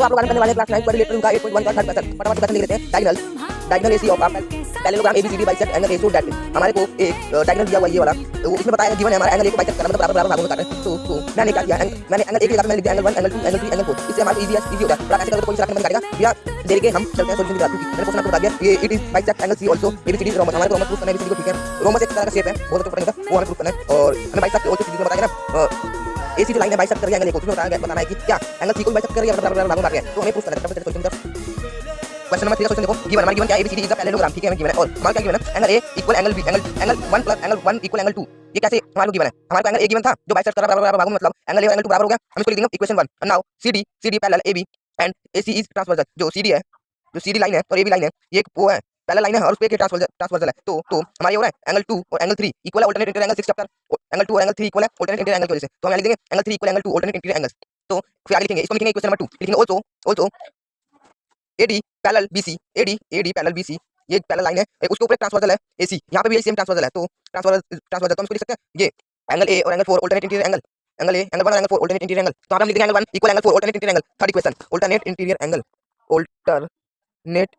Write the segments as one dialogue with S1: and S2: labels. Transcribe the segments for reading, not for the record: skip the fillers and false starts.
S1: तो आप लोग आगे करने वाले क्लास 9 क्वाड्रिलेटरल का 8.1 का थर्ड क्वेश्चन फटाफट क्वेश्चन लिख लेते हैं। Diagonal AC of parallelogram ABCD bisect angle A so that हमारे को एक डायगोनल दिया हुआ ये वाला, तो इसमें बताया गिवन है हमारा एंगल ए को बाइसेक्ट करना, मतलब बराबर भागों में काटना है। तो मैंने क्या किया, मैंने एंगल ए के जगह मैंने लिख दिया एंगल 1 एंगल 2 एंगल 3 एंगल 4। इससे हमारा इजी होता है। कैसे करोगे कोई से रखने काटेगा या देर के हम चलते हैं सॉल्यूशन की तरफ। मैंने क्वेश्चन आपको बता दिया ये it is bisect angle C also ABCD rhombus, हमारे को रोमस प्रूफ करना है एबीसीडी को, ठीक है। रोमस एक तरह का शेप है, बहुत अच्छा पड़ेगा, वो हमें प्रूफ करना है। और हमें बाइसेक्ट आल्सो सीधी बताया ना, एसी जो लाइन है बाइसेक्ट कर रही है एंगल ए को, उसमें बताना है कि क्या एंगल सी को बाइसेक्ट कर रही है बराबर भागों में काट रही है, तो हमें प्रूफ करना है। तब सॉल्यूशन क्वेश्चन नंबर 3 का क्वेश्चन देखो, गिवन हमारा गिवन क्या है, एबीसीडी इज अ पैरेललोग्राम, ठीक है, हमें गिवन है। और हमारा क्या गिवन है, angle A equal angle B, angle 1 plus angle 1 equal angle 2। ये कैसे हमारे को गिवन है, हमारे को एंगल ए गिवन था जो बाइसेक्ट कर रहा है बराबर भागों में, मतलब एंगल ए और एंगल 2 बराबर हो गया, हम इसको लिख देंगे equation 1। And now CD parallel AB and AC is transversal. जो सीडी है, जो सीडी लाइन है और एबी लाइन है, ये एक वो है पैरेलल लाइन है और उस पे एक ट्रांसवर्सल है। तो हमारा ये हो रहा है एंगल 2 और एंगल 3 इक्वल है alternate interior angle 6 chapter, angle 2 और एंगल 3 इक्वल है अल्टरनेट इंटीरियर एंगल की वजह से, तो हम लिख देंगे angle 3 equal angle 2 alternate interior angles. तो फिर आगे लिखेंगे, इसको लिखेंगे इक्वेशन नंबर 2, लिखेंगे also AD parallel BC, AD parallel BC, ये पैरेलल लाइन है, उसके ऊपर एक ट्रांसवर्सल है AC, यहाँ पे भी सेम ट्रांसवर्सल है। तो ट्रांसवर्सल तो हम इसको लिख सकते हैं ये एंगल A और angle 4 alternate interior angle, angle A angle 1 और एंगल 4 अल्टरनेट इंटीरियर एंगल। तो हम लिख देंगे angle 1 equal angle 4 alternate interior angle. Third equation alternate interior angle, alternate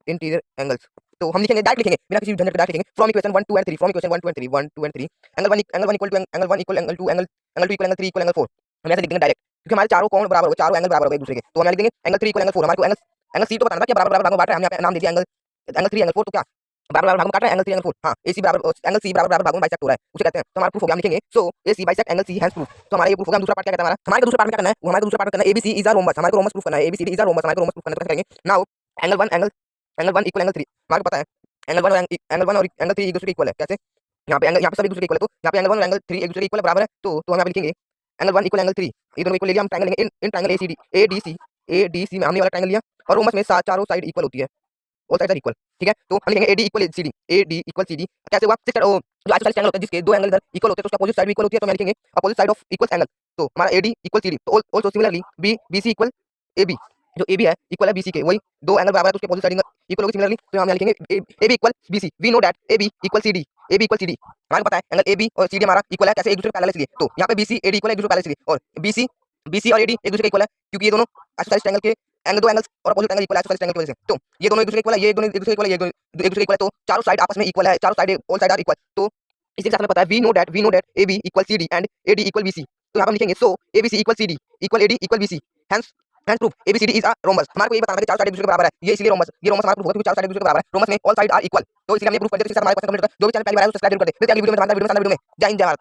S1: interior angles. तो हम लिखेंगे डायरेक्ट, लिखेंगे बिना किसी झंझट के डायरेक्ट लिखेंगे from equation 1 2 and 3, from equation 1 2 and 3 1 2 and 3 angle 1 equal to angle 1 equal angle 2 angle 2 equal angle 3 equal angle 4। हम ऐसे लिख देंगे डायरेक्ट, क्योंकि हमारे चारों कोण बराबर हो गए, चारों एंगल बराबर हो गए एक दूसरे के। तो हम लिख देंगे एंगल 3 इक्वल एंगल 4। हमारे को एंगल सी तो बताना था कि बराबर भागों बांट रहा है, हमने यहाँ पे नाम दे दिया एंगल 3 एंगल 4, तो क्या बराबर भागों काट रहा है एंगल 3 एंगल 4। हां एसी बराबर एंगल सी बराबर भागों में बाइसेक्ट हो रहा है, उसे कहते हैं। तो हमारा प्रूफ हो गया, हम लिखेंगे so AC bisect angle C has proof. तो हमारा ये प्रूफ हो गया। दूसरा पार्ट क्या कहता है हमारा को दूसरा पार्ट में क्या करना है, वो हमारे को दूसरा पार्ट में करना है एबीसी इज अ रोम्बस, हमारे को रोम्बस प्रूफ करना है, एबीसीडी इज अ रोम्बस, हमारे को रोम्बस प्रूफ करना है। तो कैसे करेंगे, नाउ एंगल 1 इक्वल एंगल 3, हमारे को पता है एंगल 1 और एंगल 3 एक दूसरे के इक्वल है। कैसे, यहाँ पे सब एक दूसरे के इक्वल है, तो यहाँ पे एंगल 1 और एंगल 3 एक दूसरे के इक्वल है, बराबर है। तो हम यहाँ पे लिखेंगे एंगल 1 इक्वल एंगल 3, ये दोनों इक्वल ले लिया, हम ट्रायंगल लेंगे इन ट्रायंगल एडीसी में हमने वाला ट्रायंगल लिया, और रोम्बस में चारों साइड इक्वल होती है, ऑल साइड आर इक्वल, ठीक है। तो हम लिखेंगे AD इक्वल CD। कैसे हुआ, सिक्स जो आइसोसेलेस ट्रायंगल होता है जिसके दो एंगल इधर इक्वल होते हैं, तो उसका अपोजिट साइड भी इक्वल होती है, तो हम लिखेंगे opposite side of equal angle. तो हमारा AD इक्वल CD, तो also similarly BC equal AB, जो AB है इक्वल है BC के, वही दो एंगल बराबर है तो उसके अपोजिट साइड इक्वल होगी सिमिलरली। तो हम लिखेंगे AB equal BC, we know that AB equal CD, हमारे को पता है एंगल AB और CD हमारा इक्वल है, कैसे एक दूसरे के पैरेलल इसलिए। तो यहाँ पे BC AD इक्वल है एक दूसरे के पैरेलल इसलिए, और BC और AD एक दूसरे के इक्वल है क्योंकि ये दोनों आइसोसेलेस ट्रायंगल के दो एंगल्स और अपोजिट एंगल इक्वल है आइसोसेलेस ट्रायंगल की वजह से। तो ये दोनों एक दूसरे के इक्वल है, ये दोनों एक दूसरे के इक्वल है, ये एक दूसरे के इक्वल है, तो चारों साइड आपस में इक्वल है, चारों side all side are equal. तो इसी के साथ हमें पता है we know that AB equal CD and AD equal BC। तो यहाँ पे हम लिखेंगे so ABC equal CD equal AD equal BC, hence proof ABCD is a rhombus. हमारे को ये बताना है कि चारों साइड एक दूसरे के बराबर है, ये इसलिए रोम्बस, ये रोम्बस हमारा प्रूफ होगा क्योंकि चारों साइड एक दूसरे के बराबर है, रोम्बस में ऑल साइड आर इक्वल। तो इसलिए हमने प्रूफ कर दिया। तो इसके साथ हमारा क्वेश्चन कंप्लीट होता है। जो भी चैनल पहली बार है उसको सब्सक्राइब कर दे। मिलते हैं अगली वीडियो में, जय हिंद जय भारत।